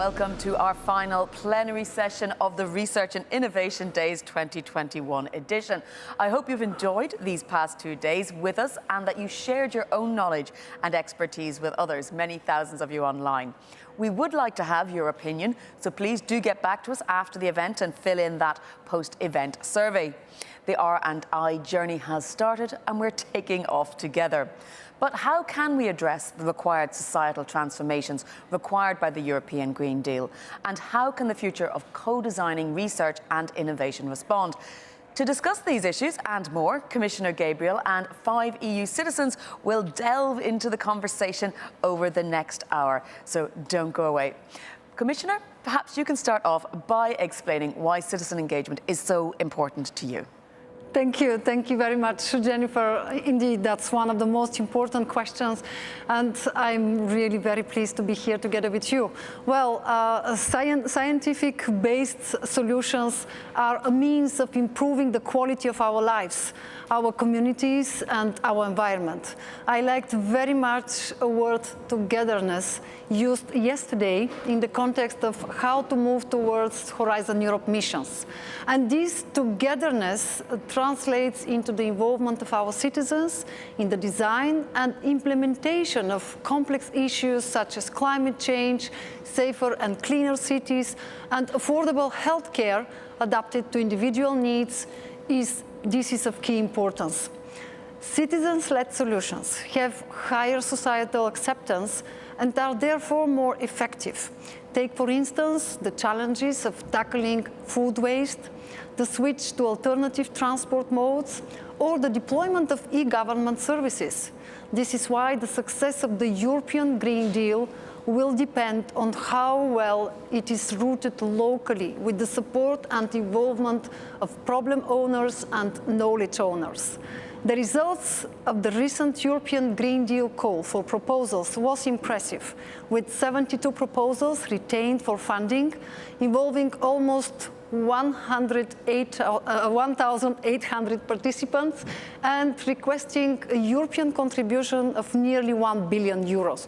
welcome to our final plenary session of the Research and Innovation Days 2021 edition. I hope you've enjoyed these past 2 days with us and that you shared your own knowledge and expertise with others, many thousands of you online. We would like to have your opinion, so please do get back to us after the event and fill in that post-event survey. The R&I journey has started and we're taking off together. But how can we address the required societal transformations required by the European Green Deal? And how can the future of co-designing research and innovation respond? To discuss these issues and more, Commissioner Gabriel and 5 EU citizens will delve into the conversation over the next hour. So don't go away. Commissioner, perhaps you can start off by explaining why citizen engagement is so important to you. Thank you very much, Jennifer. Indeed, that's one of the most important questions, and I'm really very pleased to be here together with you. Well, scientific-based solutions are a means of improving the quality of our lives, our communities, and our environment. I liked very much a word togetherness used yesterday in the context of how to move towards Horizon Europe missions. And this togetherness translates into the involvement of our citizens in the design and implementation of complex issues such as climate change, safer and cleaner cities, and affordable healthcare adapted to individual needs. This is of key importance. Citizens-led solutions have higher societal acceptance and are therefore more effective. Take, for instance, the challenges of tackling food waste, the switch to alternative transport modes, or the deployment of e-government services. This is why the success of the European Green Deal will depend on how well it is rooted locally with the support and involvement of problem owners and knowledge owners. The results of the recent European Green Deal call for proposals was impressive, with 72 proposals retained for funding, involving almost 1,800 participants and requesting a European contribution of nearly 1 billion euros.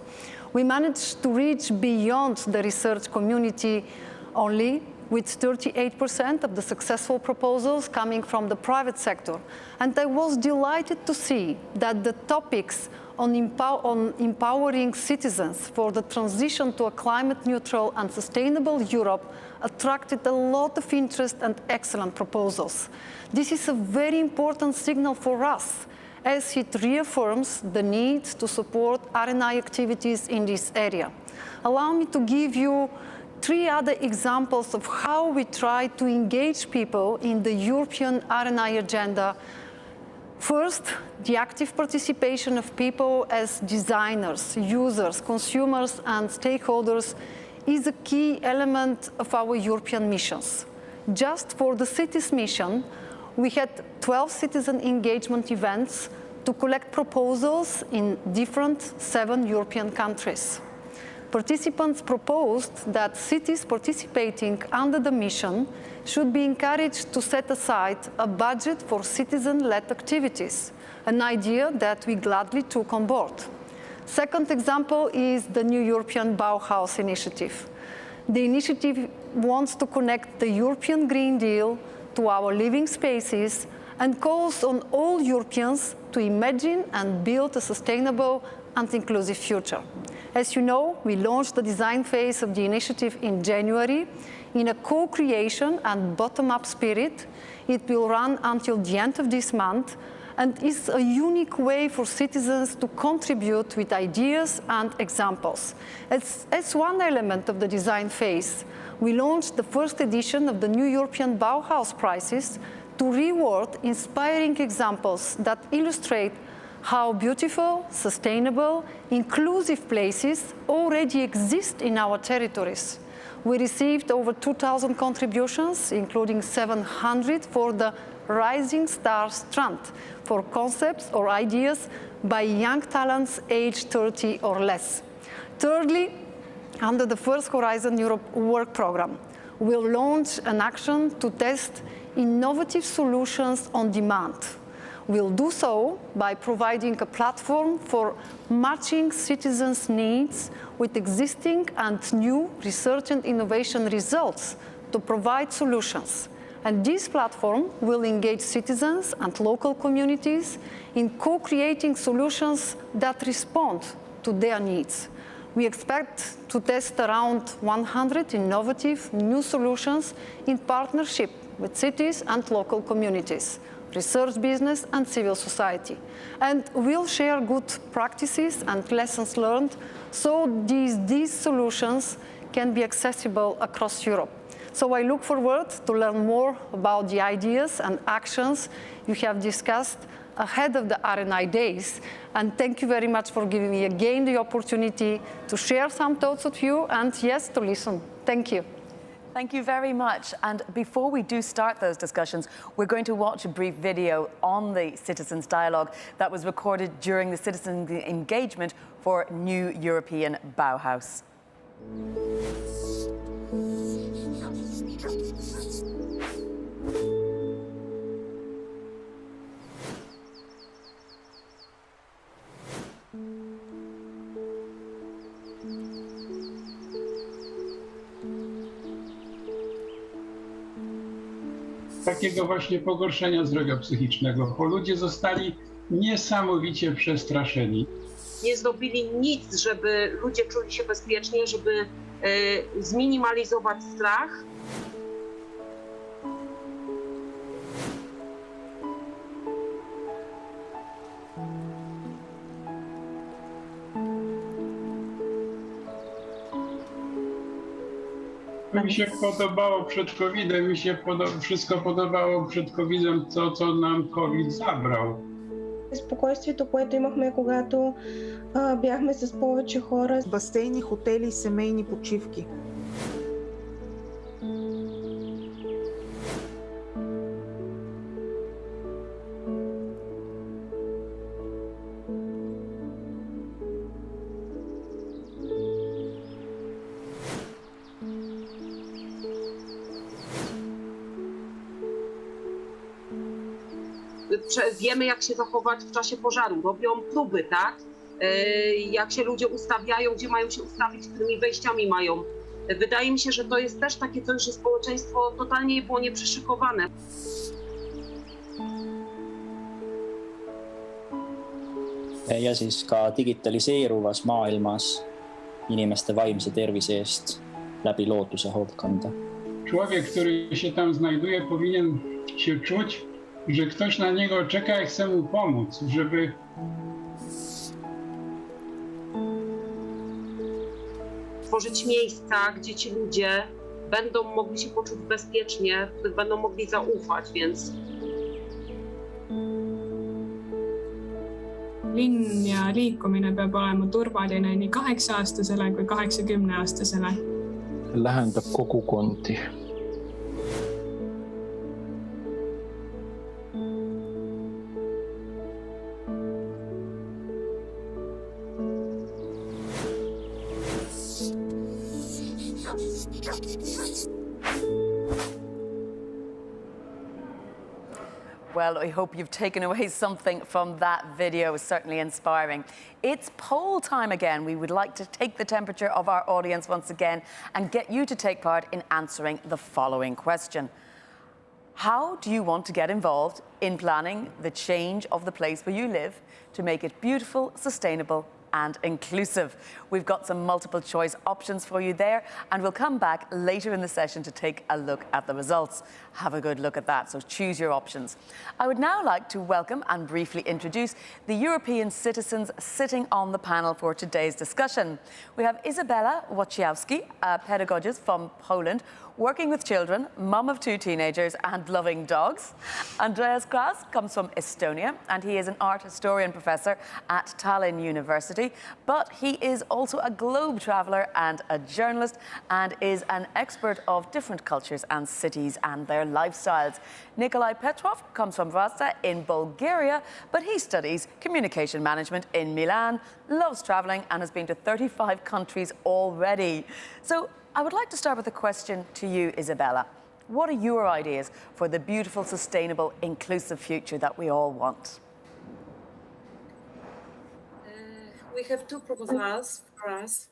We managed to reach beyond the research community only, with 38% of the successful proposals coming from the private sector. And I was delighted to see that the topics on empowering citizens for the transition to a climate-neutral and sustainable Europe attracted a lot of interest and excellent proposals. This is a very important signal for us, as it reaffirms the need to support R&I activities in this area. Allow me to give you 3 other examples of how we try to engage people in the European R&I agenda. First, the active participation of people as designers, users, consumers, and stakeholders is a key element of our European missions. Just for the cities mission, we had 12 citizen engagement events to collect proposals in different 7 European countries. Participants proposed that cities participating under the mission should be encouraged to set aside a budget for citizen-led activities, an idea that we gladly took on board. Second example is the new European Bauhaus initiative. The initiative wants to connect the European Green Deal to our living spaces and calls on all Europeans to imagine and build a sustainable and inclusive future. As you know, we launched the design phase of the initiative in January in a co-creation and bottom-up spirit. It will run until the end of this month and is a unique way for citizens to contribute with ideas and examples. As one element of the design phase, we launched the first edition of the new European Bauhaus prizes to reward inspiring examples that illustrate how beautiful, sustainable, inclusive places already exist in our territories. We received over 2,000 contributions, including 700 for the Rising Star Strand, for concepts or ideas by young talents aged 30 or less. Thirdly, under the first Horizon Europe work program, we'll launch an action to test innovative solutions on demand. We'll do so by providing a platform for matching citizens' needs with existing and new research and innovation results to provide solutions. And this platform will engage citizens and local communities in co-creating solutions that respond to their needs. We expect to test around 100 innovative new solutions in partnership with cities and local communities, research business and civil society. And we'll share good practices and lessons learned so these solutions can be accessible across Europe. So I look forward to learn more about the ideas and actions you have discussed ahead of the R&I Days. And thank you very much for giving me again the opportunity to share some thoughts with you and, yes, to listen. Thank you. Thank you very much. And before we do start those discussions, we're going to watch a brief video on the Citizens Dialogue that was recorded during the citizen engagement for New European Bauhaus. Takiego właśnie pogorszenia zdrowia psychicznego, bo ludzie zostali niesamowicie przestraszeni. Nie zrobili nic, żeby ludzie czuli się bezpiecznie, żeby zminimalizować strach. Mi się podobało przed COVID-em, mi się wszystko podobało przed COVID-em, to co nam COVID zabrał. Спокойствието, което имахме, когато бяхме с повече хора. Басейни, хотели, семейни почивки. Wiemy, jak się zachować w czasie pożaru. Robią próby, tak? Jak się ludzie ustawiają, gdzie mają się ustawić, którymi wejściami mają. Wydaje mi się, że to jest też takie coś, że społeczeństwo totalnie było nieprzyszykowane. Ja siis ka digitaliseeruvas maailmas inimeste vaimse tervise eest läbi looduse hoolt kanda. Człowiek, który się tam znajduje, powinien się czuć, że ktoś na niego czeka i chce mu pomóc, żeby Tworzyć miejsca, gdzie ci ludzie będą mogli się poczuć bezpiecznie, w których będą mogli zaufać, więc linn ja liikumine peab olema turvaline nii 8-aastasele kui 80-aastasele. Lähendab kogukondi. Well, I hope you've taken away something from that video. It was certainly inspiring. It's poll time again. We would like to take the temperature of our audience once again and get you to take part in answering the following question. How do you want to get involved in planning the change of the place where you live to make it beautiful, sustainable and inclusive? We've got some multiple choice options for you there, and we'll come back later in the session to take a look at the results. Have a good look at that, so choose your options. I would now like to welcome and briefly introduce the European citizens sitting on the panel for today's discussion. We have Izabela Wojciechowski, a pedagogist from Poland, working with children, mum of 2 teenagers and loving dogs. Andreas Kras comes from Estonia, and he is an art historian professor at Tallinn University, but he is also a globe traveller and a journalist and is an expert of different cultures and cities and their lifestyles. Nikolai Petrov comes from Vrasta in Bulgaria, but he studies communication management in Milan, loves travelling and has been to 35 countries already. So I would like to start with a question to you, Izabela. What are your ideas for the beautiful, sustainable, inclusive future that we all want? We have two proposals for us.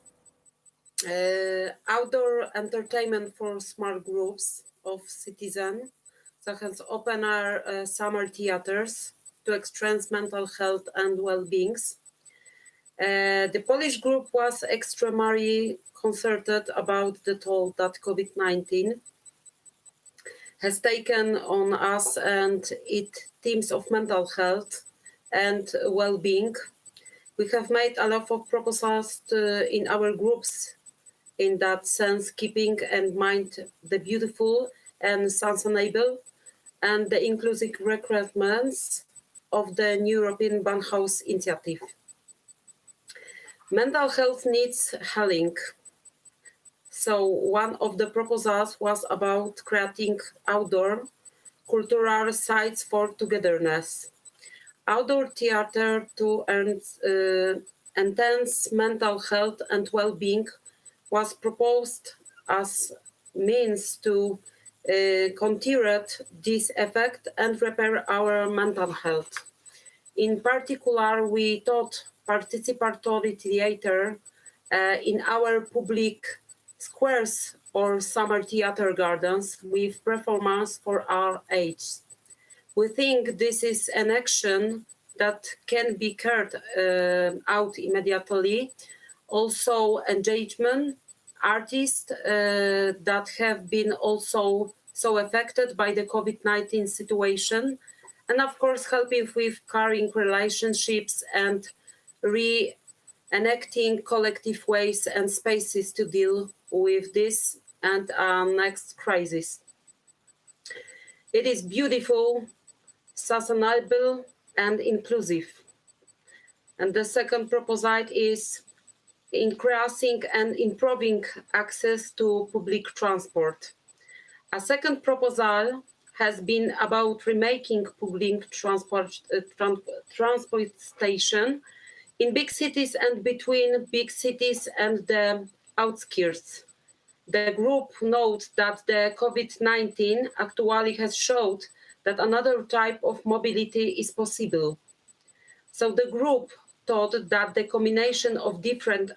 Outdoor entertainment for smart groups of citizens, such as open-air summer theaters to extend mental health and well-beings. The Polish group was extremely concerted about the toll that COVID-19 has taken on us and its teams of mental health and well-being. We have made a lot of proposals in our groups in that sense, keeping in mind the beautiful and sustainable and the inclusive requirements of the European Bauhaus initiative. Mental health needs healing. So one of the proposals was about creating outdoor cultural sites for togetherness. Outdoor theater to enhance mental health and well-being was proposed as means to counter this effect and repair our mental health. In particular, we thought participatory theater in our public squares or summer theater gardens with performance for our age. We think this is an action that can be carried out immediately. Also, engagement artists that have been also so affected by the COVID-19 situation, and of course helping with caring relationships and reenacting collective ways and spaces to deal with this and next crisis. It is beautiful, sustainable and inclusive. And the second proposal is increasing and improving access to public transport. A second proposal has been about remaking public transport station in big cities and between big cities and the outskirts. The group notes that the COVID-19 actually has showed that another type of mobility is possible. So the group thought that the combination of different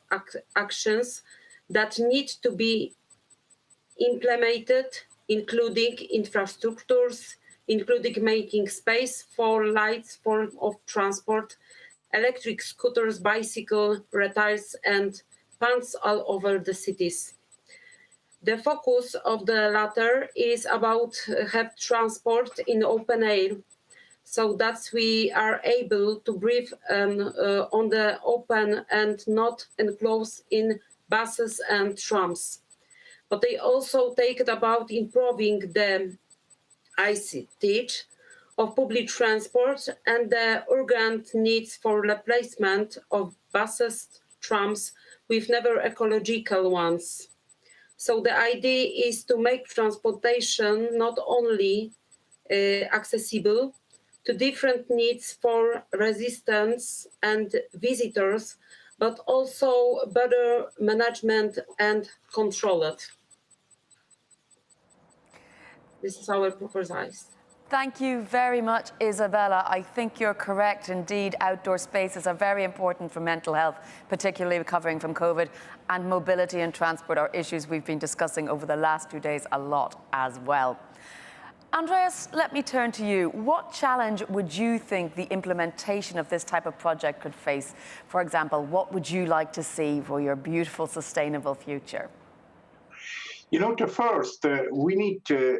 actions that need to be implemented, including infrastructures, including making space for lights form of transport, electric scooters, bicycle rentals, and punts all over the cities. The focus of the latter is about have transport in open air, so that we are able to breathe on the open and not enclosed in buses and trams. But they also take it about improving the ICT of public transport and the urgent needs for replacement of buses, trams with never ecological ones. So the idea is to make transportation not only accessible to different needs for residents and visitors, but also better management and control it. This is our proposal. Thank you very much, Isabella. I think you're correct. Indeed, outdoor spaces are very important for mental health, particularly recovering from COVID, and mobility and transport are issues we've been discussing over the last 2 days a lot as well. Andreas, let me turn to you. What challenge would you think the implementation of this type of project could face? For example, what would you like to see for your beautiful, sustainable future? You know, first, we need to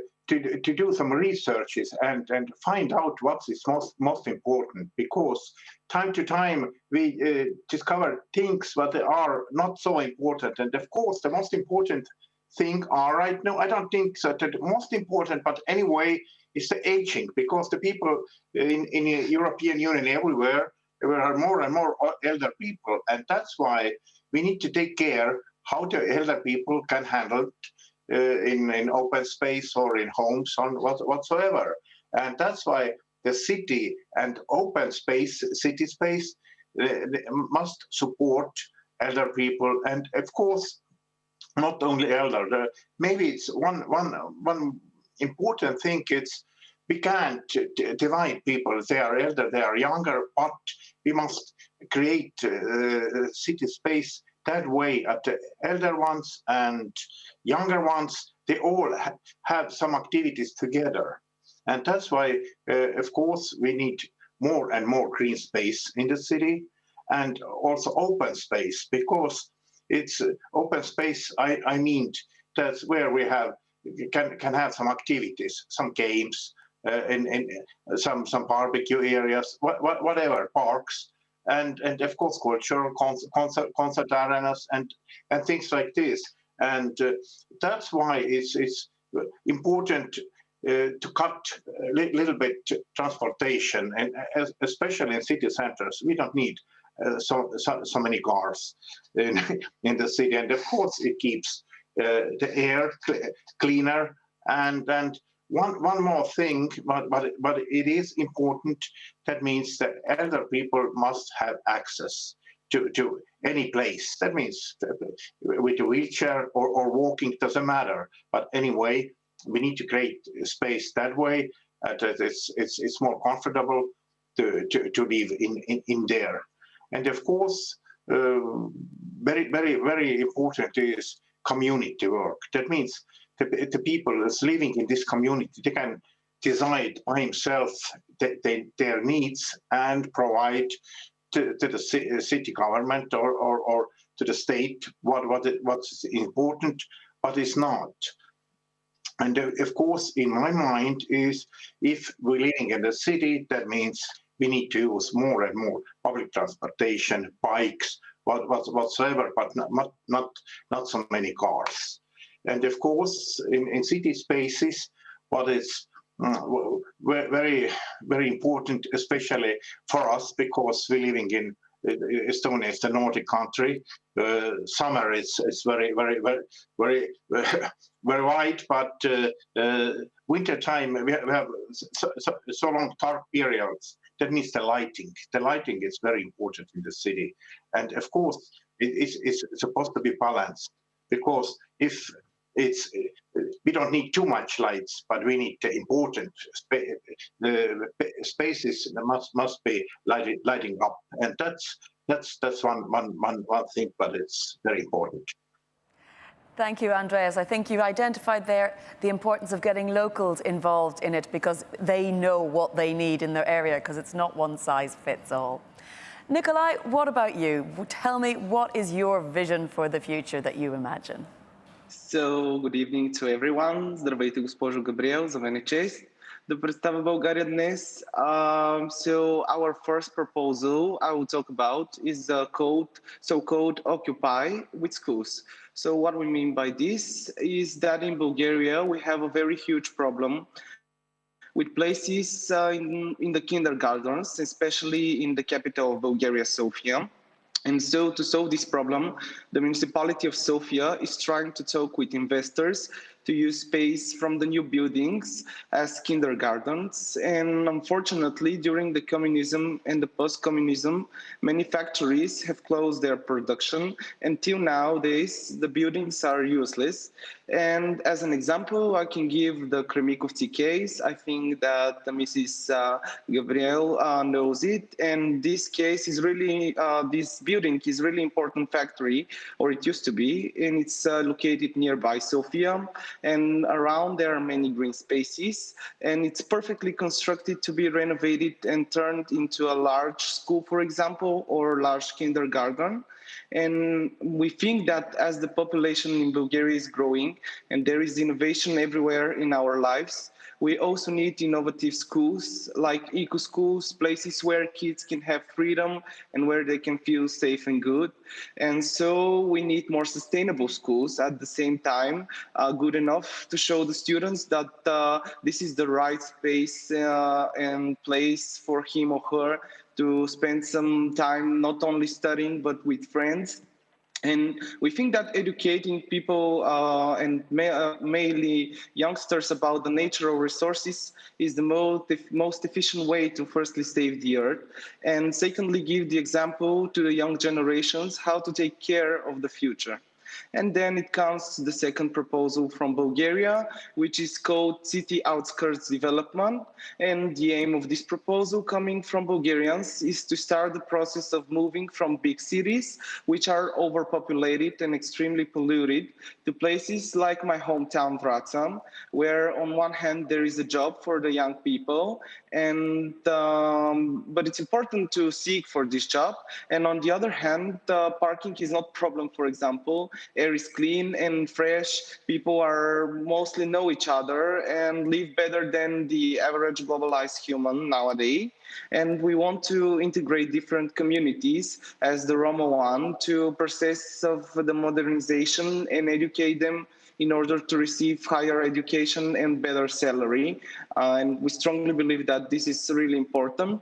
do some researches and find out what is most important, because time to time we discover things that are not so important. And of course, the most important thing are right now, I don't think that the most important, but anyway, is the aging, because the people in the European Union everywhere, there are more and more elder people. And that's why we need to take care how the elder people can handle in open space or in homes or whatsoever. And that's why the city and open space, city space, must support elder people. And of course, not only elder, maybe it's one important thing is we can't divide people. They are elder, they are younger, but we must create city space that way at the elder ones and younger ones, they all have some activities together. And that's why, of course, we need more and more green space in the city and also open space, because it's open space, I mean, that's where we can have some activities, some games, in some barbecue areas, whatever, parks, and of course cultural concert arenas and things like this. And that's why it's important to cut a little bit transportation, and especially in city centers, we don't need so many cars in the city, and of course it keeps the air cleaner. And one more thing, but it is important. That means that elder people must have access to any place. That means with a wheelchair or walking, doesn't matter. But anyway, we need to create space that way. It's more comfortable to live in there. And of course, very, very, very important is community work. That means the people that's living in this community, they can decide by themselves their needs and provide to the city government or to the state what's important, what is not. And of course, in my mind, is if we're living in the city, that means we need to use more and more public transportation, bikes, whatsoever, but not so many cars. And of course, in city spaces, what is very, very important, especially for us, because we're living in Estonia, is the Nordic country. Summer is very, very, very, very, very wide, but winter time we have so long dark periods. That means the lighting. The lighting is very important in the city, and of course it's supposed to be balanced, because if we don't need too much lights, but we need the important spaces that must be lighting up, and that's one thing, but it's very important. Thank you, Andreas. I think you identified there the importance of getting locals involved in it, because they know what they need in their area, because it's not one size fits all. Nikolai, what about you? Tell me, what is your vision for the future that you imagine? So, good evening to everyone. Здравейте, госпожо Gabriel, за мен е чест да представя България днес. So, our first proposal I will talk about is the so-called Occupy with Schools. So, what we mean by this is that in Bulgaria we have a very huge problem with places in the kindergartens, especially in the capital of Bulgaria, Sofia. And so to solve this problem, the municipality of Sofia is trying to talk with investors to use space from the new buildings as kindergartens. And unfortunately, during the communism and the post-communism, many factories have closed their production. Until nowadays, the buildings are useless. And as an example, I can give the Kremikovci case. I think that Mrs. Gabriel knows it. And this case is really, this building is really important factory, or it used to be, and it's located nearby Sofia. And around there are many green spaces, and it's perfectly constructed to be renovated and turned into a large school, for example, or large kindergarten. And we think that as the population in Bulgaria is growing and there is innovation everywhere in our lives, we also need innovative schools, like eco schools, places where kids can have freedom and where they can feel safe and good. And so we need more sustainable schools at the same time, good enough to show the students that this is the right space and place for him or her to spend some time not only studying but with friends. And we think that educating people and mainly youngsters about the natural resources is the most efficient way to firstly save the earth, and secondly give the example to the young generations how to take care of the future. And then it comes to the second proposal from Bulgaria, which is called City Outskirts Development. And the aim of this proposal coming from Bulgarians is to start the process of moving from big cities, which are overpopulated and extremely polluted, to places like my hometown, Wrocław, where on one hand there is a job for the young people, and but it's important to seek for this job. And on the other hand, parking is not a problem, for example. Air is clean and fresh. People are mostly know each other and live better than the average globalized human nowadays. And we want to integrate different communities, as the Roma one, to process of the modernization and educate them in order to receive higher education and better salary. And we strongly believe that this is really important.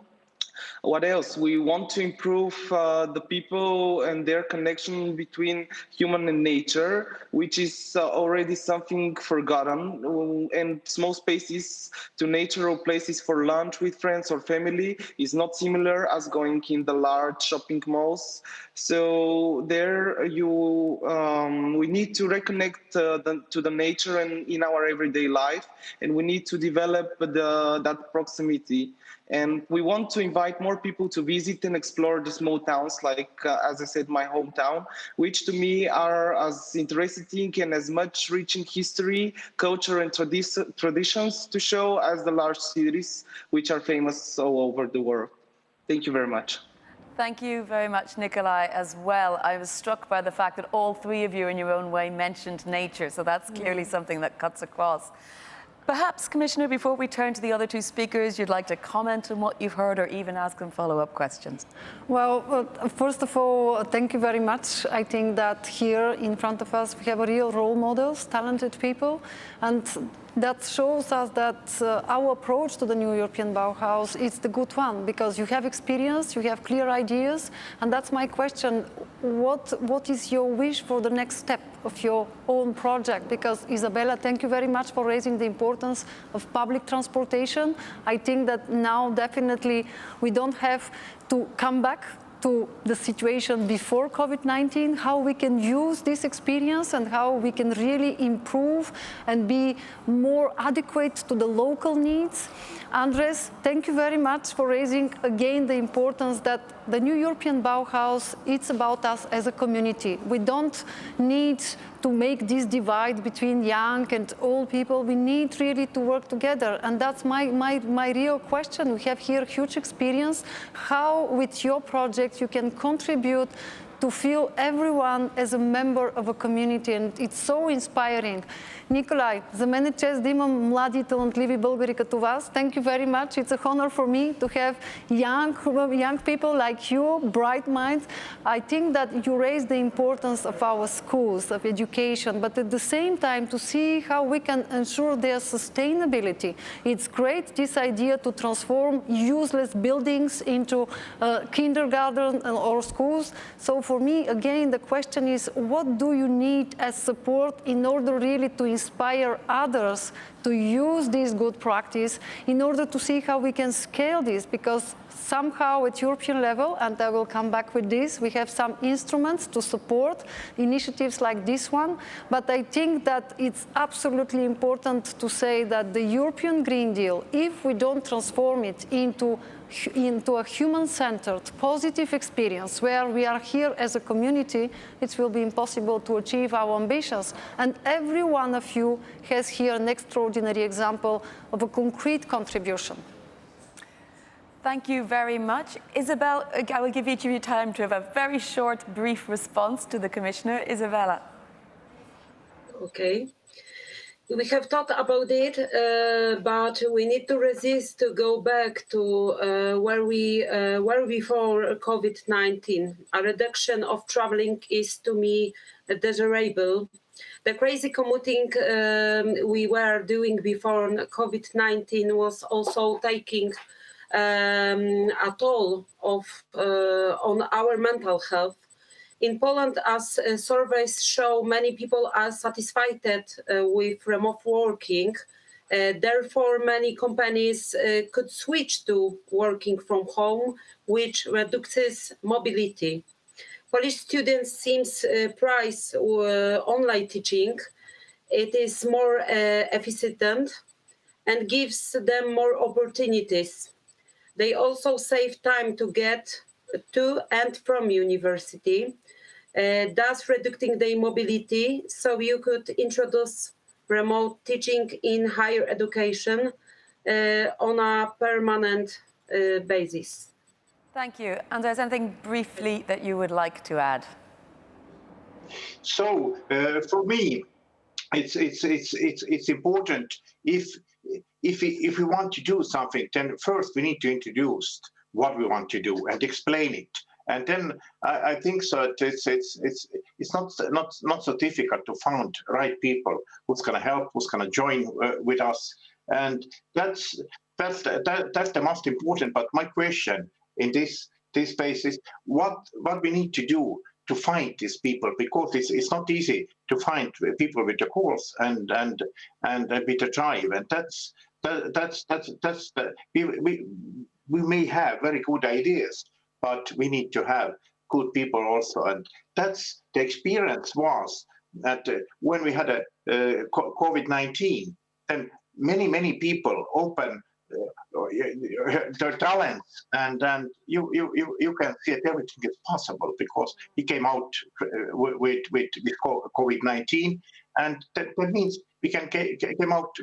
What else? We want to improve the people and their connection between human and nature, which is already something forgotten. And small spaces to natural places for lunch with friends or family is not similar as going in the large shopping malls. So there we need to reconnect to the nature and in our everyday life, and we need to develop that proximity. And we want to invite more people to visit and explore the small towns, like, as I said, my hometown, which to me are as interesting and as much rich in history, culture, and traditions to show as the large cities, which are famous all over the world. Thank you very much. Thank you very much, Nikolai, as well. I was struck by the fact that all three of you in your own way mentioned nature, so that's clearly something that cuts across. Perhaps, Commissioner, before we turn to the other two speakers, you'd like to comment on what you've heard or even ask them follow-up questions. Well, first of all, thank you very much. I think that here in front of us, we have real role models, talented people, and that shows us that our approach to the new European Bauhaus is the good one, because you have experience, you have clear ideas, and that's my question. What is your wish for the next step of your own project? Because Isabella, thank you very much for raising the importance of public transportation. I think that now definitely we don't have to come back to the situation before COVID-19, how we can use this experience and how we can really improve and be more adequate to the local needs. Andres, thank you very much for raising again the importance that the new European Bauhaus, it's about us as a community. We don't need to make this divide between young and old people. We need really to work together. And that's my real question. We have here huge experience. How with your project you can contribute to feel everyone as a member of a community, and it's so inspiring. Николай, за мен е чест да имам млади талантливи българи като вас. Thank you very much. It's a honor for me to have young people like you, bright minds. I think that you raise the importance of our schools, of education, but at the same time to see how we can ensure their sustainability. It's great, this idea to transform useless buildings into kindergarten or schools. So for me, again, the question is, what do you need as support in order really to inspire others to use this good practice in order to see how we can scale this? Because somehow at European level, and I will come back with this, we have some instruments to support initiatives like this one, but I think that it's absolutely important to say that the European Green Deal, if we don't transform it into a human-centered, positive experience where we are here as a community, it will be impossible to achieve our ambitions. And every one of you has here an extraordinary example of a concrete contribution. Thank you very much. Isabel, I will give each of you time to have a very short, brief response to the Commissioner. Isabella. Okay. We have thought about it, but we need to resist to go back to where we were before COVID-19. A reduction of traveling is, to me, desirable. The crazy commuting we were doing before COVID-19 was also taking a toll on our mental health. In Poland, as surveys show, many people are satisfied with remote working. Therefore, many companies could switch to working from home, which reduces mobility. Polish students seems prize online teaching. It is more efficient and gives them more opportunities. They also save time to get to and from university, thus reducing their mobility. So you could introduce remote teaching in higher education on a permanent basis. Thank you. And there's anything briefly that you would like to add? So for me, it's important if we want to do something, then first we need to introduce what we want to do and explain it. And then I think so it's not so difficult to find right people who's going to help, who's going to join with us, and that's the most important. But my question in this space is what we need to do to find these people, because it's not easy to find people with the course and with the drive, and we may have very good ideas, but we need to have good people also. And that's the experience was that when we had a COVID-19, and many people open their talents, and then you can see that everything is possible, because he came out with COVID-19, and that means we can come out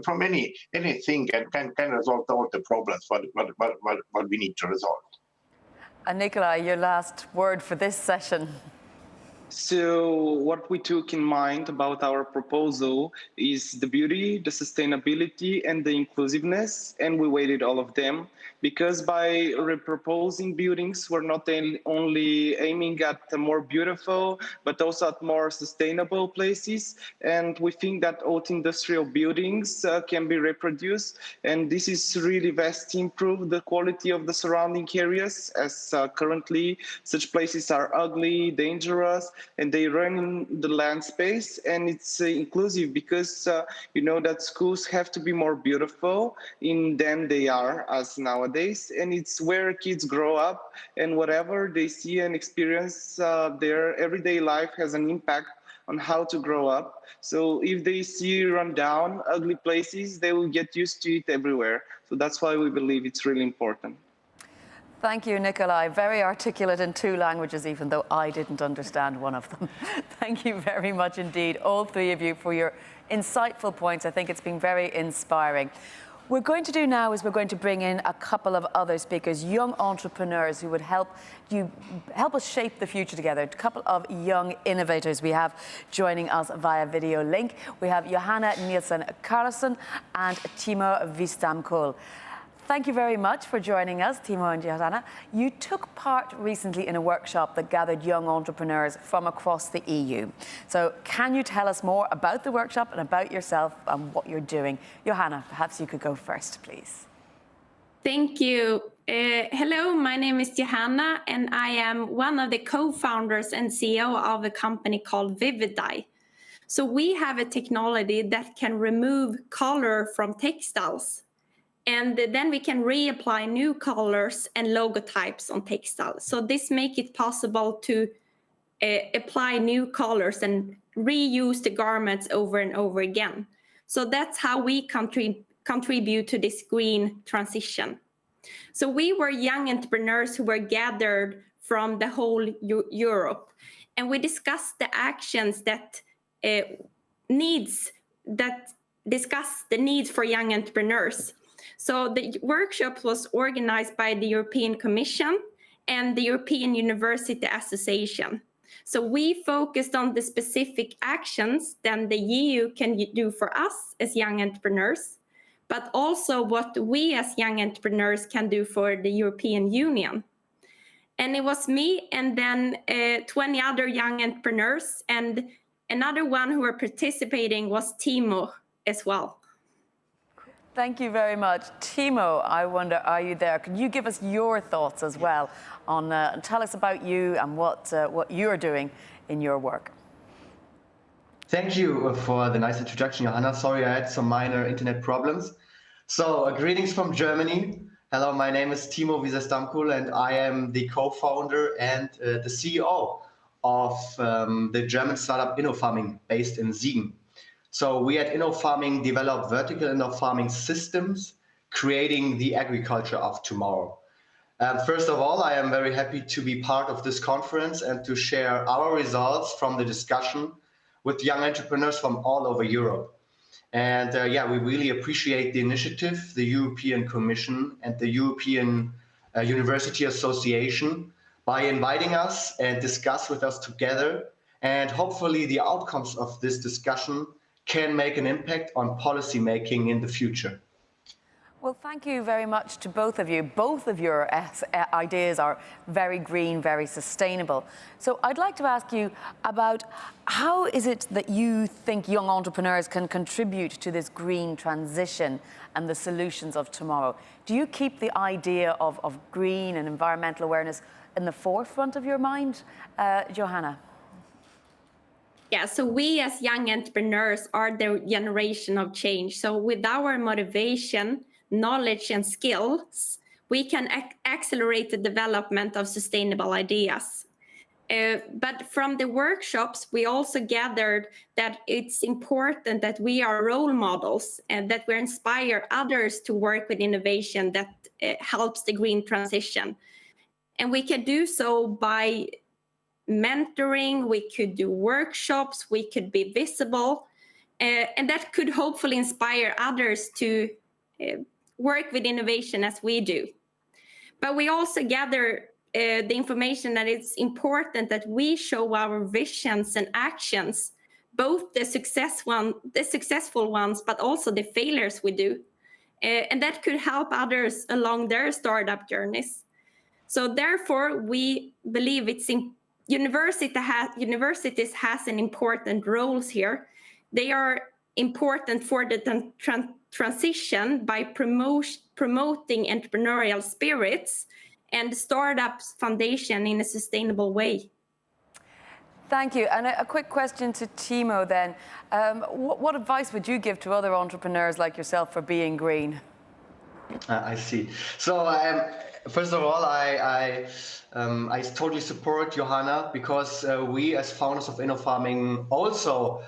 from anything and can resolve all the problems what we need to resolve. And Nikolai, your last word for this session. So what we took in mind about our proposal is the beauty, the sustainability, and the inclusiveness, and we weighted all of them, because by reproposing buildings, we're not only aiming at more beautiful, but also at more sustainable places. And we think that old industrial buildings can be reproduced, and this is really vast to improve the quality of the surrounding areas, as currently such places are ugly, dangerous, and they run in the land space. And it's inclusive, because you know that schools have to be more beautiful than they are as nowadays, and it's where kids grow up, and whatever they see and experience, their everyday life has an impact on how to grow up. So if they see run down, ugly places, they will get used to it everywhere. So that's why we believe it's really important. Thank you, Nikolai. Very articulate in 2 languages, even though I didn't understand one of them. Thank you very much indeed, all 3 of you, for your insightful points. I think it's been very inspiring. What we're going to do now is we're going to bring in a couple of other speakers, young entrepreneurs who would help us shape the future together. A couple of young innovators we have joining us via video link. We have Johanna Nielsen-Karlsson and Teemo Vistamkul. Thank you very much for joining us, Teemo and Johanna. You took part recently in a workshop that gathered young entrepreneurs from across the EU. So can you tell us more about the workshop and about yourself and what you're doing? Johanna, perhaps you could go first, please. Thank you. Hello, my name is Johanna, and I am one of the co-founders and CEO of a company called Vivideye. So we have a technology that can remove color from textiles. And then we can reapply new colors and logotypes on textiles. So this makes it possible to apply new colors and reuse the garments over and over again. So that's how we contribute to this green transition. So we were young entrepreneurs who were gathered from the whole Europe, and we discussed the actions that discuss the needs for young entrepreneurs. So the workshop was organized by the European Commission and the European University Association. So we focused on the specific actions that the EU can do for us as young entrepreneurs, but also what we as young entrepreneurs can do for the European Union. And it was me and then 20 other young entrepreneurs, and another one who were participating was Teemo as well. Thank you very much. Teemo, I wonder, are you there? Can you give us your thoughts as well on, tell us about you and what you're doing in your work? Thank you for the nice introduction, Johanna. Sorry, I had some minor internet problems. So, greetings from Germany. Hello, my name is Teemo Vistamkul, and I am the co-founder and the CEO of the German startup InnoFarming based in Siegen. So we at InnoFarming develop vertical indoor farming systems, creating the agriculture of tomorrow. First of all, I am very happy to be part of this conference and to share our results from the discussion with young entrepreneurs from all over Europe. And yeah, we really appreciate the initiative, the European Commission and the European University Association by inviting us and discuss with us together. And hopefully the outcomes of this discussion can make an impact on policy making in the future. Well, thank you very much to both of you. Both of your ideas are very green, very sustainable. So I'd like to ask you about how is it that you think young entrepreneurs can contribute to this green transition and the solutions of tomorrow? Do you keep the idea of green and environmental awareness in the forefront of your mind, Johanna? Yeah, so we as young entrepreneurs are the generation of change. So with our motivation, knowledge and skills, we can accelerate the development of sustainable ideas. But from the workshops, we also gathered that it's important that we are role models and that we inspire others to work with innovation that helps the green transition. And we can do so by mentoring, we could do workshops, we could be visible, and that could hopefully inspire others to work with innovation as we do. But we also gather the information that it's important that we show our visions and actions, both the successful ones, but also the failures we do. And that could help others along their startup journeys. So therefore, we believe universities has an important roles here. They are important for the transition by promoting entrepreneurial spirits and startups foundation in a sustainable way. Thank you. And a quick question to Teemo then. What advice would you give to other entrepreneurs like yourself for being green? I see. So first of all, I totally support Johanna because we as founders of InnoFarming also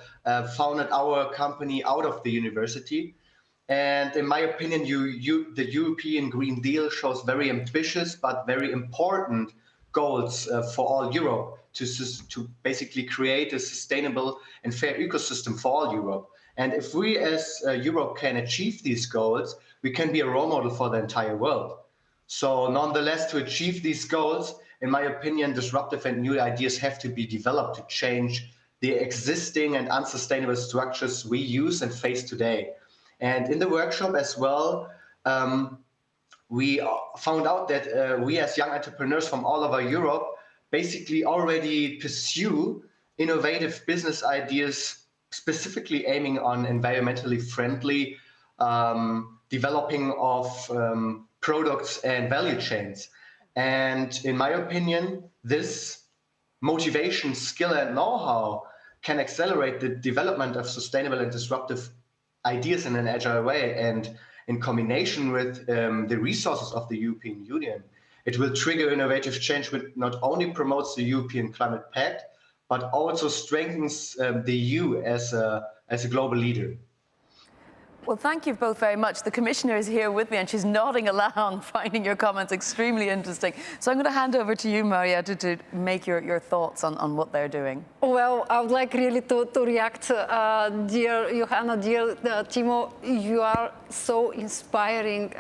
founded our company out of the university. And in my opinion, the European Green Deal shows very ambitious but very important goals for all Europe to basically create a sustainable and fair ecosystem for all Europe. And if we as Europe can achieve these goals, we can be a role model for the entire world. So nonetheless, to achieve these goals, in my opinion, disruptive and new ideas have to be developed to change the existing and unsustainable structures we use and face today. And in the workshop as well, we found out that we as young entrepreneurs from all over Europe basically already pursue innovative business ideas specifically aiming on environmentally friendly developing of products and value chains. And in my opinion, this motivation, skill and know-how can accelerate the development of sustainable and disruptive ideas in an agile way. And in combination with the resources of the European Union, it will trigger innovative change which not only promotes the European Climate Pact, but also strengthens the EU as a global leader. Well, thank you both very much. The Commissioner is here with me and she's nodding along, finding your comments extremely interesting. So I'm going to hand over to you, Maria, to make your thoughts on what they're doing. Well, I would like really to react, dear Johanna, dear Teemo. You are so inspiring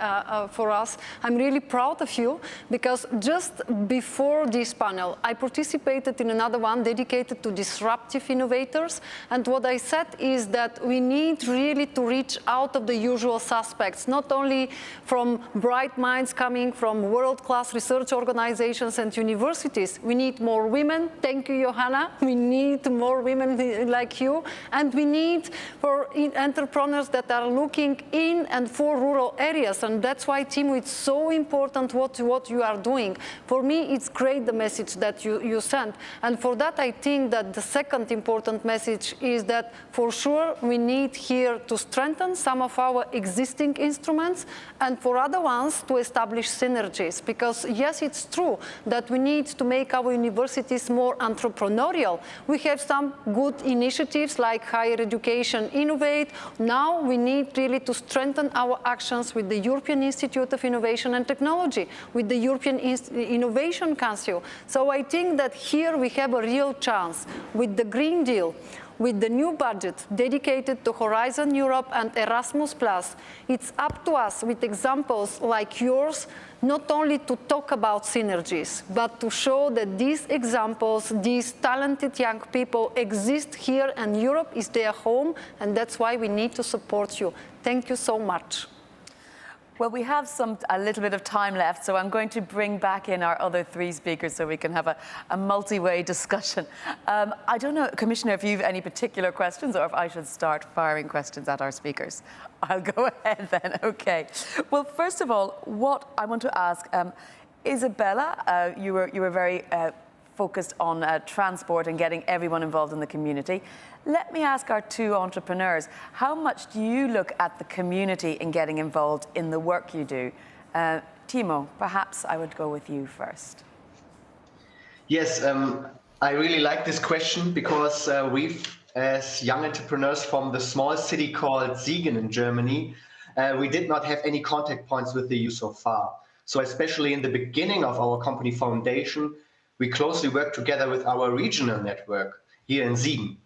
for us. I'm really proud of you because just before this panel, I participated in another one dedicated to disruptive innovators. And what I said is that we need really to reach out of the usual suspects, not only from bright minds coming from world-class research organizations and universities. We need more women. Thank you, Johanna. We need more women like you. And we need for entrepreneurs that are looking in and for rural areas. And that's why, Teemo, it's so important what you are doing. For me, it's great the message that you sent. And for that, I think that the second important message is that for sure we need here to strengthen some of our existing instruments, and for other ones to establish synergies. Because yes, it's true that we need to make our universities more entrepreneurial. We have some good initiatives like Higher Education Innovate. Now we need really to strengthen our actions with the European Institute of Innovation and Technology, with the European Innovation Council. So I think that here we have a real chance with the Green Deal, with the new budget dedicated to Horizon Europe and Erasmus+. It's up to us with examples like yours, not only to talk about synergies, but to show that these examples, these talented young people exist here and Europe is their home, and that's why we need to support you. Thank you so much. Well, we have a little bit of time left, so I'm going to bring back in our other three speakers so we can have a multi-way discussion. I don't know, Commissioner, if you have any particular questions or if I should start firing questions at our speakers. I'll go ahead then, okay. Well, first of all, what I want to ask, Isabella, you were very focused on transport and getting everyone involved in the community. Let me ask our two entrepreneurs, how much do you look at the community in getting involved in the work you do? Teemo, perhaps I would go with you first. Yes, I really like this question because we've, as young entrepreneurs from the small city called Siegen in Germany, we did not have any contact points with the EU so far. So especially in the beginning of our company foundation, we closely worked together with our regional network here in Siegen.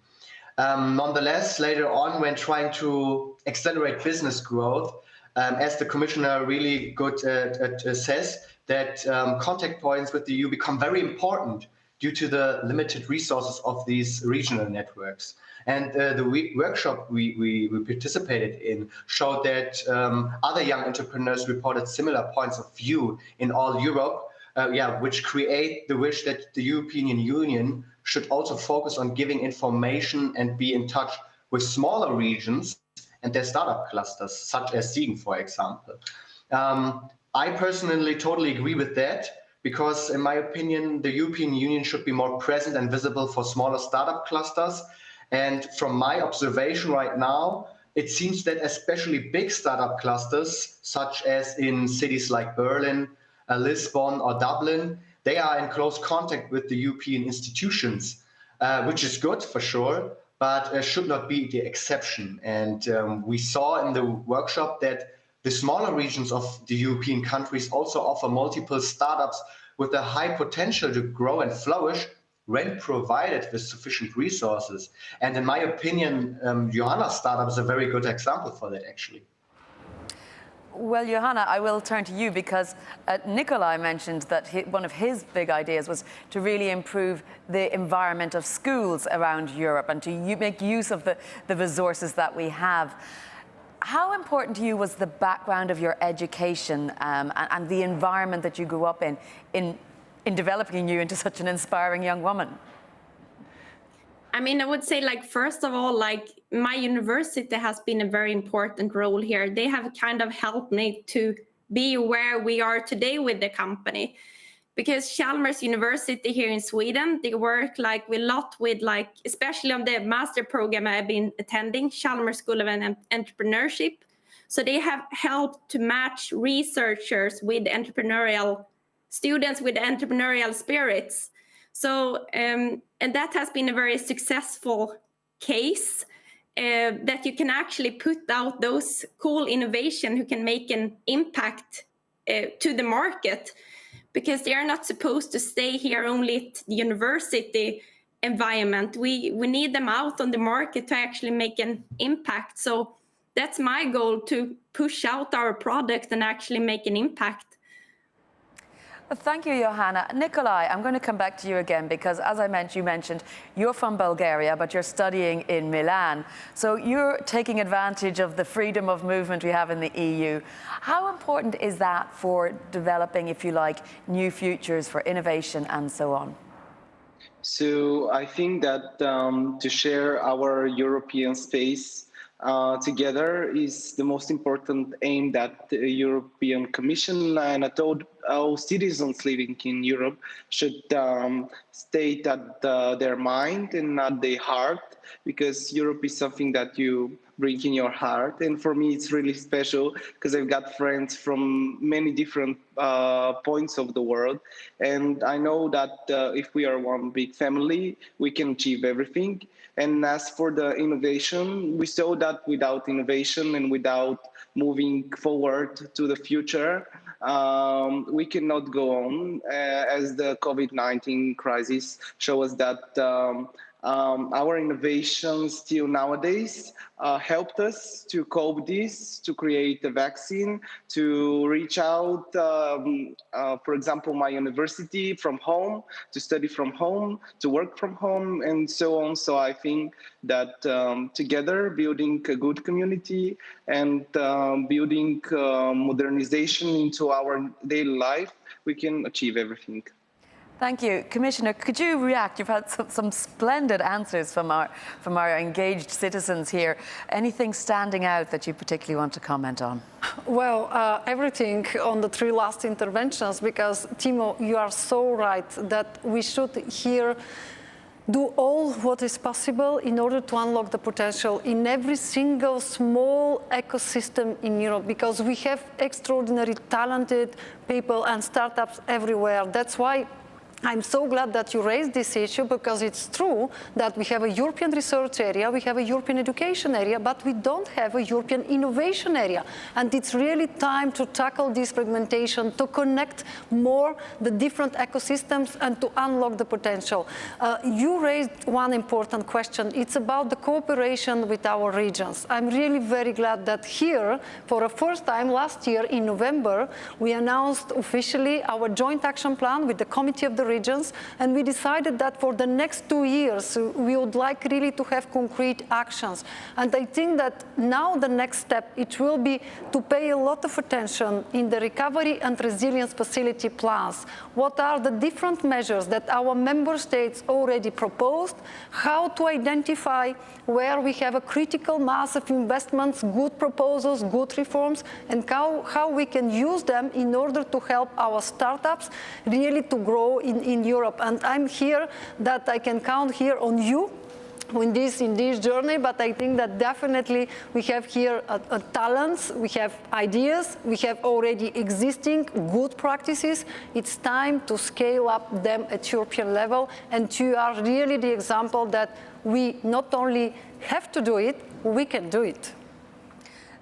Nonetheless, later on, when trying to accelerate business growth, as the Commissioner really good says, that contact points with the EU become very important due to the limited resources of these regional networks. And the workshop we participated in showed that other young entrepreneurs reported similar points of view in all Europe, which create the wish that the European Union should also focus on giving information and be in touch with smaller regions and their startup clusters, such as Siegen, for example. I personally totally agree with that, because in my opinion, the European Union should be more present and visible for smaller startup clusters. And from my observation right now, it seems that especially big startup clusters, such as in cities like Berlin, Lisbon or Dublin, they are in close contact with the European institutions, which is good for sure, but should not be the exception. And we saw in the workshop that the smaller regions of the European countries also offer multiple startups with a high potential to grow and flourish when provided with sufficient resources. And in my opinion, Johanna's startup is a very good example for that, actually. Well, Johanna, I will turn to you because Nikolai mentioned that one of his big ideas was to really improve the environment of schools around Europe and to make use of the resources that we have. How important to you was the background of your education and the environment that you grew up in developing you into such an inspiring young woman? I mean, I would say, like, first of all, like, my university has been a very important role here. They have kind of helped me to be where we are today with the company. Because Chalmers University here in Sweden, they work like a lot with, like, especially on the master program I've been attending, Chalmers School of Entrepreneurship. So they have helped to match researchers with entrepreneurial students with entrepreneurial spirits. So, and that has been a very successful case that you can actually put out those cool innovation who can make an impact to the market, because they are not supposed to stay here only at the university environment. We need them out on the market to actually make an impact. So that's my goal, to push out our product and actually make an impact. Thank you, Johanna. Nikolai, I'm going to come back to you again because, as you mentioned, you're from Bulgaria, but you're studying in Milan. So you're taking advantage of the freedom of movement we have in the EU. How important is that for developing, if you like, new futures for innovation and so on? So I think that to share our European space together is the most important aim that the European Commission and all citizens living in Europe should state at their mind and at their heart, because Europe is something that you bring in your heart. And for me, it's really special because I've got friends from many different points of the world. And I know that if we are one big family, we can achieve everything. And as for the innovation, we saw that without innovation and without moving forward to the future, we cannot go on, as the COVID-19 crisis shows us that our innovations still nowadays helped us to cope this, to create a vaccine, to reach out, for example, my university from home, to study from home, to work from home, and so on. So I think that together, building a good community and building modernization into our daily life, we can achieve everything. Thank you. Commissioner, could you react? You've had some splendid answers from our engaged citizens here. Anything standing out that you particularly want to comment on? Well, everything on the three last interventions, because Teemo, you are so right that we should here do all what is possible in order to unlock the potential in every single small ecosystem in Europe, because we have extraordinarily talented people and startups everywhere. That's why I'm so glad that you raised this issue, because it's true that we have a European research area, we have a European education area, but we don't have a European innovation area. And it's really time to tackle this fragmentation, to connect more the different ecosystems and to unlock the potential. You raised one important question. It's about the cooperation with our regions. I'm really very glad that here, for the first time last year in November, we announced officially our joint action plan with the Committee of the Regions, and we decided that for the next 2 years we would like really to have concrete actions. And I think that now the next step, it will be to pay a lot of attention in the recovery and resilience facility plans. What are the different measures that our member states already proposed, how to identify where we have a critical mass of investments, good proposals, good reforms, and how we can use them in order to help our startups really to grow in Europe. And I'm here that I can count here on you in this journey, but I think that definitely we have here talents, we have ideas, we have already existing good practices. It's time to scale up them at European level, and you are really the example that we not only have to do it, we can do it.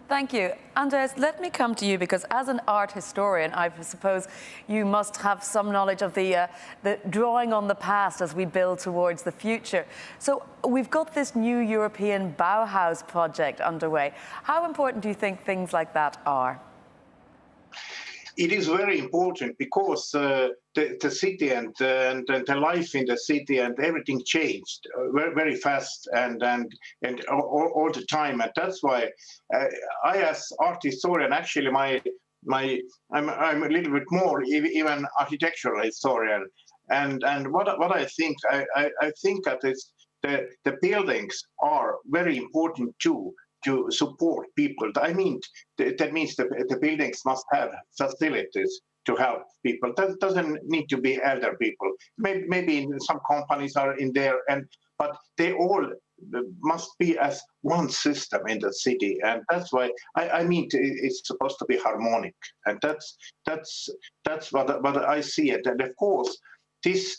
Thank you. Anders, let me come to you, because as an art historian, I suppose you must have some knowledge of the drawing on the past as we build towards the future. So we've got this new European Bauhaus project underway. How important do you think things like that are? It is very important, because the city and the life in the city and everything changed very, very fast and all the time. And that's why I, as art historian, actually I'm a little bit more even architectural historian. And what I think that is the buildings are very important too, to support people. I mean, that means the buildings must have facilities to help people. That doesn't need to be elder people. Maybe some companies are in there, but they all must be as one system in the city, and that's why I mean it's supposed to be harmonic, and that's what I see it. And of course, this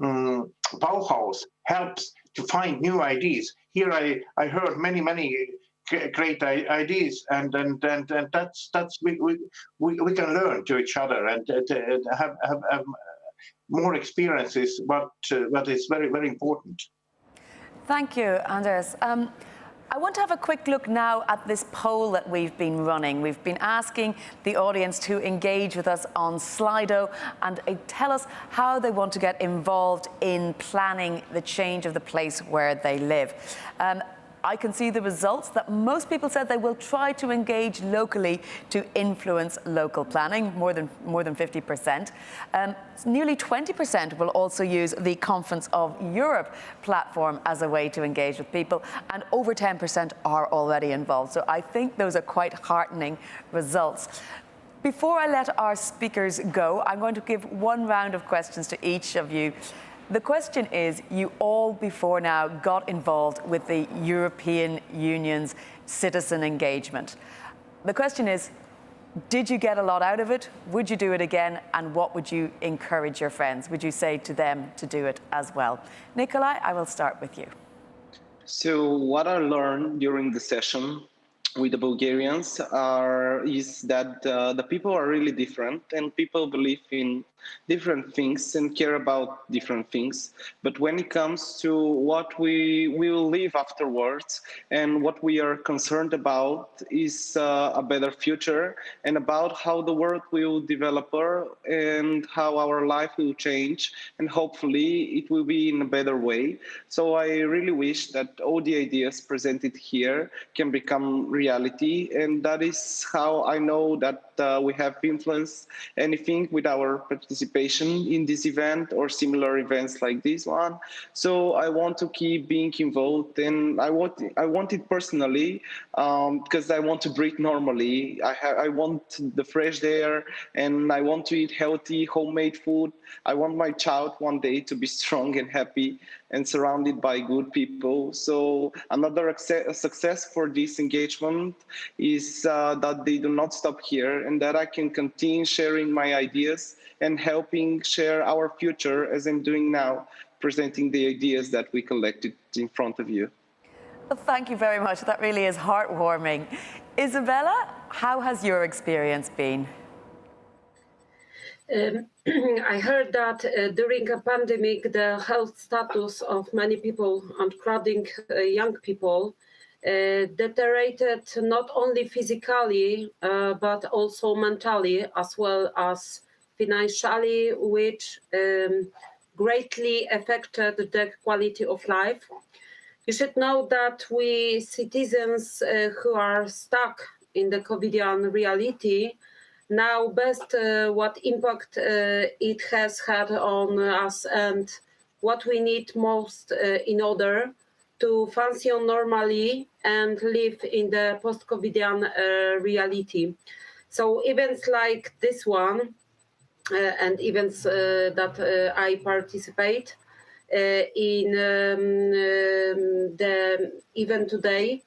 Bauhaus helps to find new ideas. Here I heard many great ideas, and that's we can learn to each other and have more experiences. What is very, very important. Thank you, Anders. I want to have a quick look now at this poll that we've been running. We've been asking the audience to engage with us on Slido and tell us how they want to get involved in planning the change of the place where they live. I can see the results that most people said they will try to engage locally to influence local planning, more than 50%. Nearly 20% will also use the Confront of Europe platform as a way to engage with people, and over 10% are already involved. So I think those are quite heartening results. Before I let our speakers go, I'm going to give one round of questions to each of you. The question is, you all before now got involved with the European Union's citizen engagement. The question is, did you get a lot out of it? Would you do it again? And what would you encourage your friends? Would you say to them to do it as well? Nikolai, I will start with you. So what I learned during the session with the Bulgarians is that the people are really different, and people believe in different things and care about different things. But when it comes to what we will live afterwards and what we are concerned about is a better future and about how the world will develop and how our life will change, and hopefully it will be in a better way. So I really wish that all the ideas presented here can become reality, and that is how I know that we have influenced anything with our participation in this event or similar events like this one. So I want to keep being involved, and I want it personally because I want to breathe normally. I want the fresh air, and I want to eat healthy homemade food. I want my child one day to be strong and happy and surrounded by good people. So another success for this engagement is that they do not stop here, and that I can continue sharing my ideas and helping share our future as I'm doing now, presenting the ideas that we collected in front of you. Well, thank you very much. That really is heartwarming. Isabella, how has your experience been? I heard that during a pandemic, the health status of many people, including young people, deteriorated not only physically, but also mentally, as well as financially, which greatly affected the quality of life. You should know that we citizens who are stuck in the COVIDian reality now best what impact it has had on us and what we need most in order to function normally and live in the post-COVIDian reality. So events like this one and events that I participate in the event today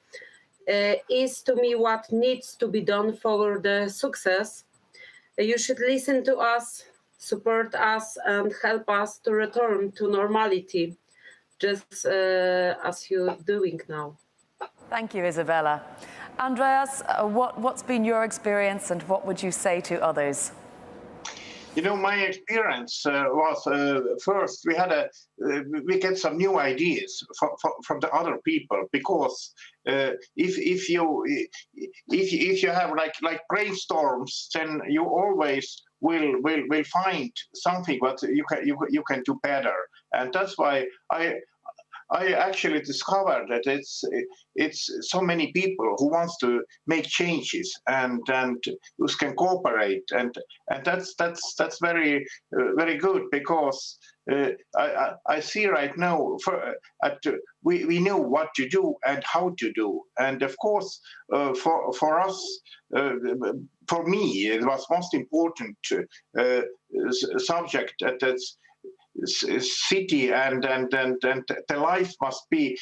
is to me what needs to be done for the success. You should listen to us, support us, and help us to return to normality, just as you're doing now. Thank you, Isabella. Andreas, what's been your experience, and what would you say to others? You know, my experience was first we get some new ideas from the other people, because if you have like brainstorms, then you always will find something what you can do better, and that's why I actually discovered that it's so many people who wants to make changes and who can cooperate, and that's very very good, because I see right now we know what to do and how to do, and of course for us. For me, it was most important subject that's city and the life must be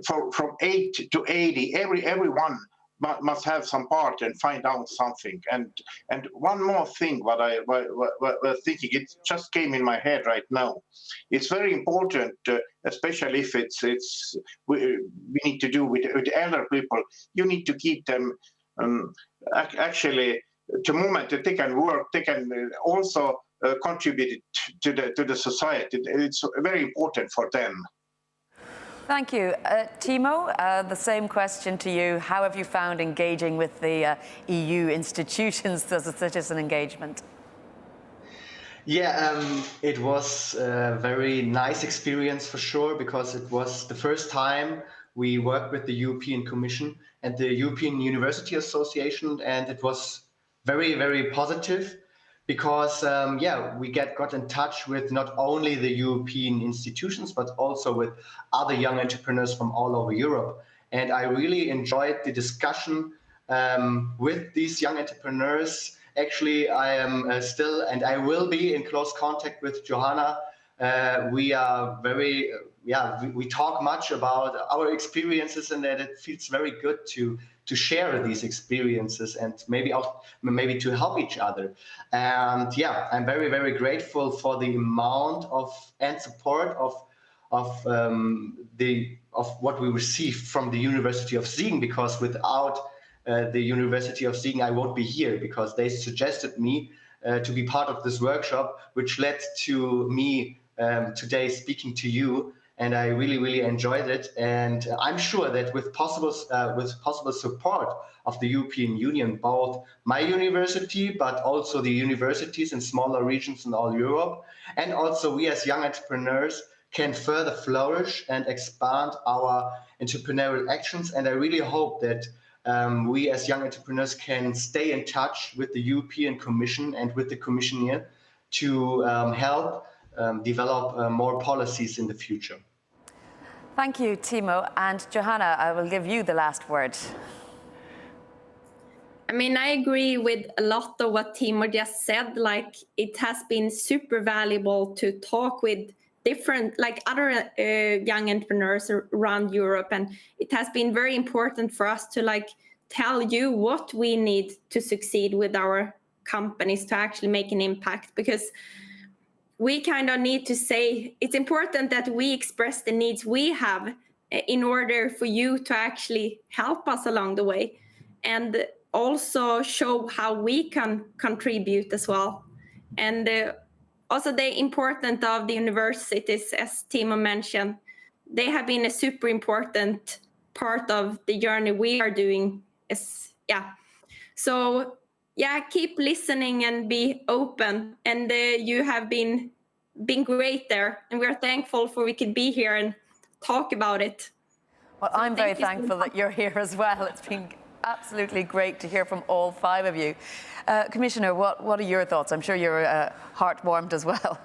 from 8 to 80. Everyone must have some part and find out something. And one more thing, what I was thinking, it just came in my head right now. It's very important, especially if we need to do with elder people. You need to keep them actually the moment that they can work, they can also contribute to the society. It's very important for them. Thank you. Teemo, the same question to you. How have you found engaging with the EU institutions as a citizen engagement? Yeah, it was a very nice experience for sure, because it was the first time we worked with the European Commission and the European University Association, and it was very, very positive. Because, we got in touch with not only the European institutions, but also with other young entrepreneurs from all over Europe. And I really enjoyed the discussion with these young entrepreneurs. Actually, I am still, and I will be in close contact with Johanna we are very, we talk much about our experiences, and that it feels very good to share these experiences and maybe to help each other. And yeah, I'm very, very grateful for the amount of and support of what we received from the University of Siegen, because without the University of Siegen, I won't be here, because they suggested me to be part of this workshop, which led to me today speaking to you. And I really, really enjoyed it. And I'm sure that with possible support of the European Union, both my university, but also the universities in smaller regions in all Europe, and also we as young entrepreneurs can further flourish and expand our entrepreneurial actions. And I really hope that we as young entrepreneurs can stay in touch with the European Commission and with the Commissioner to help develop more policies in the future. Thank you, Teemo. And Johanna, I will give you the last word. I mean, I agree with a lot of what Teemo just said. Like, it has been super valuable to talk with different, like other young entrepreneurs around Europe. And it has been very important for us to like tell you what we need to succeed with our companies to actually make an impact, because we kind of need to say it's important that we express the needs we have in order for you to actually help us along the way, and also show how we can contribute as well. And also the importance of the universities, as Teemo mentioned, they have been a super important part of the journey we are doing. So yeah, keep listening and be open. And you have been great there, and we're thankful for we could be here and talk about it. Well, I'm very thankful that you're here as well. It's been absolutely great to hear from all five of you. Commissioner, what are your thoughts? I'm sure you're heart-warmed as well.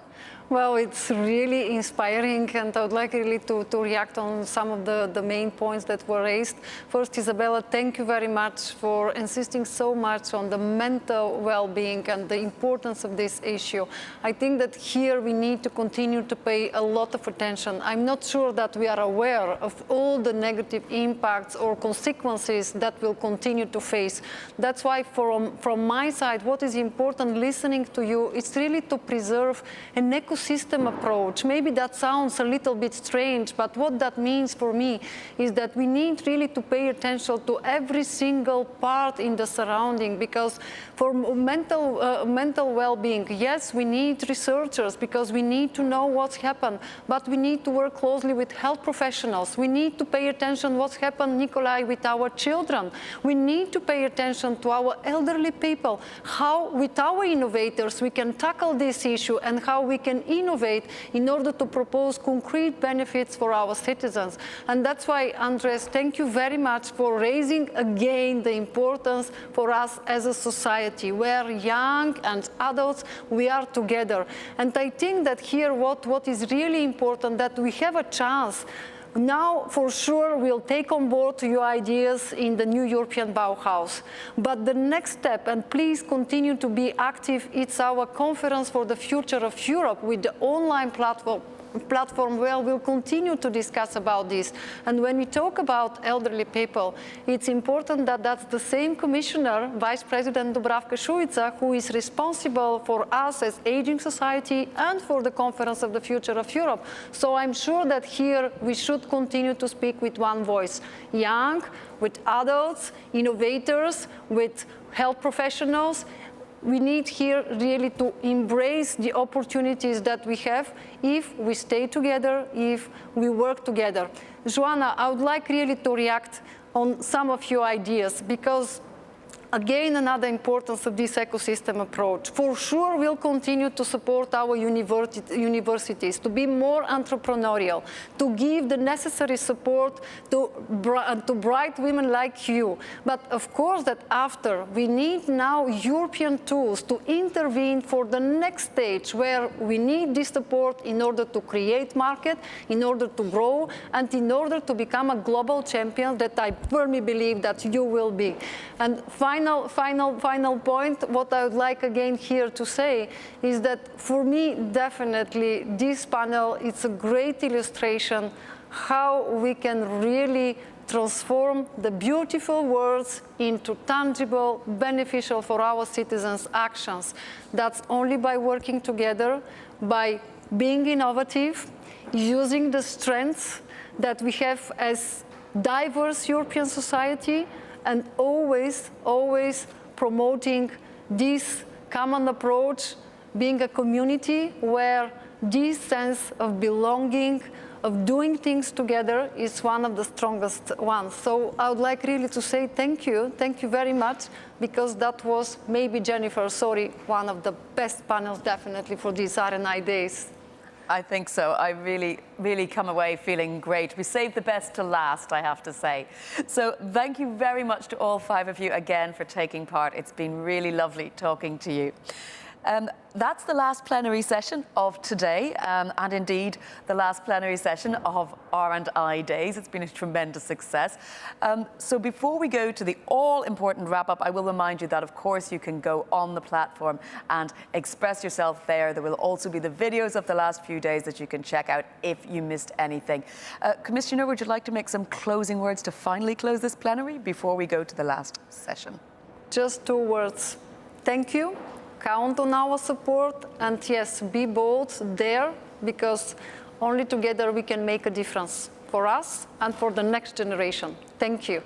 Well, it's really inspiring, and I would like really to react on some of the main points that were raised. First, Isabella, thank you very much for insisting so much on the mental well-being and the importance of this issue. I think that here we need to continue to pay a lot of attention. I'm not sure that we are aware of all the negative impacts or consequences that we'll continue to face. That's why from my side, what is important listening to you is really to preserve an ecosystem approach. Maybe that sounds a little bit strange, but what that means for me is that we need really to pay attention to every single part in the surrounding, because for mental well-being, yes, we need researchers because we need to know what's happened, but we need to work closely with health professionals. We need to pay attention what's happened, Nikolai, with our children. We need to pay attention to our elderly people, how with our innovators we can tackle this issue and how we can innovate in order to propose concrete benefits for our citizens. And that's why, Andres, thank you very much for raising again the importance for us as a society, where young and adults, we are together. And I think that here what is really important, that we have a chance. Now, for sure, we'll take on board your ideas in the new European Bauhaus. But the next step, and please continue to be active, it's our conference for the future of Europe with the online platform where we'll continue to discuss about this. And when we talk about elderly people, it's important that that's the same commissioner, Vice President Dubravka Šuica, who is responsible for us as aging society and for the Conference of the Future of Europe. So I'm sure that here we should continue to speak with one voice, young, with adults, innovators, with health professionals. We need here really to embrace the opportunities that we have if we stay together, if we work together. Johanna, I would like really to react on some of your ideas, because again, another importance of this ecosystem approach. For sure, we'll continue to support our universities to be more entrepreneurial, to give the necessary support to bright women like you. But of course, that after, we need now European tools to intervene for the next stage, where we need this support in order to create market, in order to grow, and in order to become a global champion that I firmly believe that you will be. And finally, final point, what I would like again here to say is that for me, definitely, this panel is a great illustration how we can really transform the beautiful words into tangible, beneficial for our citizens actions. That's only by working together, by being innovative, using the strengths that we have as diverse European society, and always promoting this common approach, being a community where this sense of belonging, of doing things together is one of the strongest ones. So I would like really to say thank you very much, because that was, maybe Jennifer, sorry, one of the best panels definitely for these R&I Days. I think so. I really come away feeling great. We saved the best to last, I have to say. So thank you very much to all 5 of you again for taking part. It's been really lovely talking to you. That's the last plenary session of today, and indeed the last plenary session of R&I Days. It's been a tremendous success. So before we go to the all-important wrap-up, I will remind you that, of course, you can go on the platform and express yourself there. There will also be the videos of the last few days that you can check out if you missed anything. Commissioner, would you like to make some closing words to finally close this plenary before we go to the last session? Just 2 words. Thank you. Count on our support, and yes, be bold there, because only together we can make a difference for us and for the next generation. Thank you.